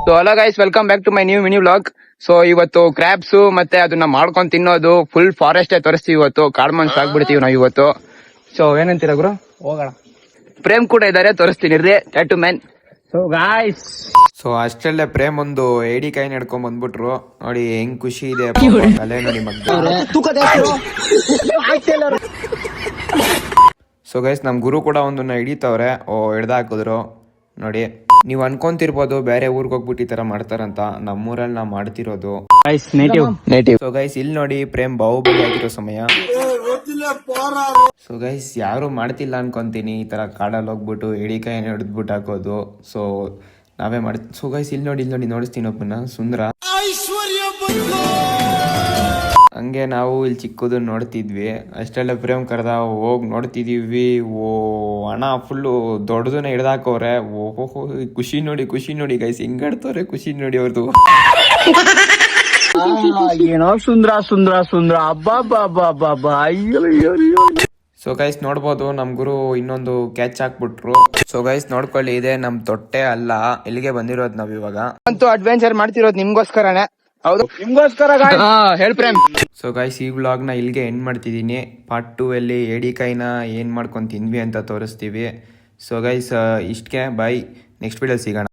So hello guys, welcome back to my new mini vlog. So ಇವತ್ತು crabs ಮತ್ತೆ ಅದನ್ನ ಮಾಡ್ಕೊಂಡ್ ತಿನ್ನೋದು ಫುಲ್ ಫಾರೆಸ್ಟ್ ತೋರಿಸ್ತೀವಿ. ಇವತ್ತು ಕಾಡ್ಮನ್ಸ್ ಆಗ್ಬಿಡ್ತೀವಿ ನಾವು ಇವತ್ತು. ಸೊ ಏನಂತೀರ ಗುರು? ಹೋಗೋಣ. ಪ್ರೇಮ್ ಕೂಡ ಇದಾರೆ, ತೋರಿಸ್ತೀನಿ ರೀ. Tattoo man. So guys, so ಅಷ್ಟಲ್ಲೇ ಪ್ರೇಮ್ ಒಂದು ಏಡಿ ಕೈ ನಡ್ಕೊಂಡ್ ಬಂದ್ಬಿಟ್ರು. ನೋಡಿ ಹೆಂಗ್ ಖುಷಿ ಇದೆ ಅಲ್ಲೇ ನೋಡಿ ಸೊ ಗೈಸ್, ನಮ್ ಗುರು ಕೂಡ ಒಂದನ್ನ ಹಿಡಿತವ್ರೆ. ಹಿಡ್ದ ಹಾಕಿದ್ರು ನೋಡಿ. ನೀವ್ ಅನ್ಕೊಂತಿರ್ಬೋದು ಬೇರೆ ಊರ್ಗ್ ಹೋಗ್ಬಿಟ್ಟು ಈ ತರ ಮಾಡ್ತಾರಂತ. ನಮ್ಮೂರಲ್ಲಿ ನಾವ್ ಮಾಡ್ತಿರೋದು ನೇಟಿವ್. ಸೊ ಗೈಸ್, ಇಲ್ಲಿ ನೋಡಿ ಪ್ರೇಮ್ ಬಾಹುಬಲಿ ಆಗಿರೋ ಸಮಯ. ಸೊ ಗೈಸ್, ಯಾರು ಮಾಡ್ತಿಲ್ಲ ಅನ್ಕೊಂತೀನಿ ಈ ತರ ಕಾಡಲ್ಲಿ ಹೋಗ್ಬಿಟ್ಟು ಎಡಿಕಾಯಿ ಹಿಡಿದ್ಬಿಟ್ಟು ಹಾಕೋದು. ಸೊ ನಾವೇ ಸೊ ಗೈಸ್, ಇಲ್ಲಿ ನೋಡಿ ನೋಡಿಸ್ತೀನಿ ಒಬ್ಬನ ಸುಂದರ. ಹಂಗೆ ನಾವು ಇಲ್ಲಿ ಚಿಕ್ಕದು ನೋಡ್ತಿದ್ವಿ. ಅಷ್ಟೆಲ್ಲ ಪ್ರೇಮ್ ಕರೆದ ಹೋಗ್ ನೋಡ್ತಿದೀವಿ. ಹಣ ಫುಲ್ಲು ದೊಡ್ಡದನ್ನ ಹಿಡ್ದಾಕವ್ರೆ. ಓಹೋ, ಖುಷಿ ನೋಡಿ ಗೈಸ್, ಹಿಂಗಾಡ್ತವ್ರೆ. ಖುಷಿ ನೋಡಿ ಅವ್ರದ್ದು. ಏನೋ ಸುಂದ್ರ ಅಬ್ಬಾ. ಸೊ ಗೈಸ್ ನೋಡ್ಬೋದು, ನಮ್ ಗುರು ಇನ್ನೊಂದು ಕ್ಯಾಚ್ ಹಾಕ್ಬಿಟ್ರು. ಸೊ ಗೈಸ್ ನೋಡ್ಕೊಳ್ಳಿ, ಇದೆ ನಮ್ ತೊಟ್ಟೆ ಅಲ್ಲ, ಇಲ್ಲಿಗೆ ಬಂದಿರೋದು ನಾವ್ ಇವಾಗ. ಅಂತೂ ಅಡ್ವೆಂಚರ್ ಮಾಡ್ತಿರೋದು ನಿಮ್ಗೋಸ್ಕರನೇ. ಹೌದು, ನಿಮ್ಗೋಸ್ಕರ. ಹೇಳ್ ಪ್ರೇಮ್. ಸೊ ಗೈಸ್, ಈ ವ್ಲಾಗ್ ನ ಇಲ್ಲಿಗೆ ಎಂಡ್ ಮಾಡ್ತಿದೀನಿ. ಪಾರ್ಟ್ 2 ಅಲ್ಲಿ ಏಡಿಕಾಯಿನ ಏನ್ ಮಾಡ್ಕೊಂಡ್ ತಿಂದ್ವಿ ಅಂತ ತೋರಿಸ್ತೀವಿ. ಸೊ ಗೈಸ್, ಇಷ್ಟಕ್ಕೆ ಬೈ. ನೆಕ್ಸ್ಟ್ ವಿಡಿಯೋ ಸಿಗೋಣ.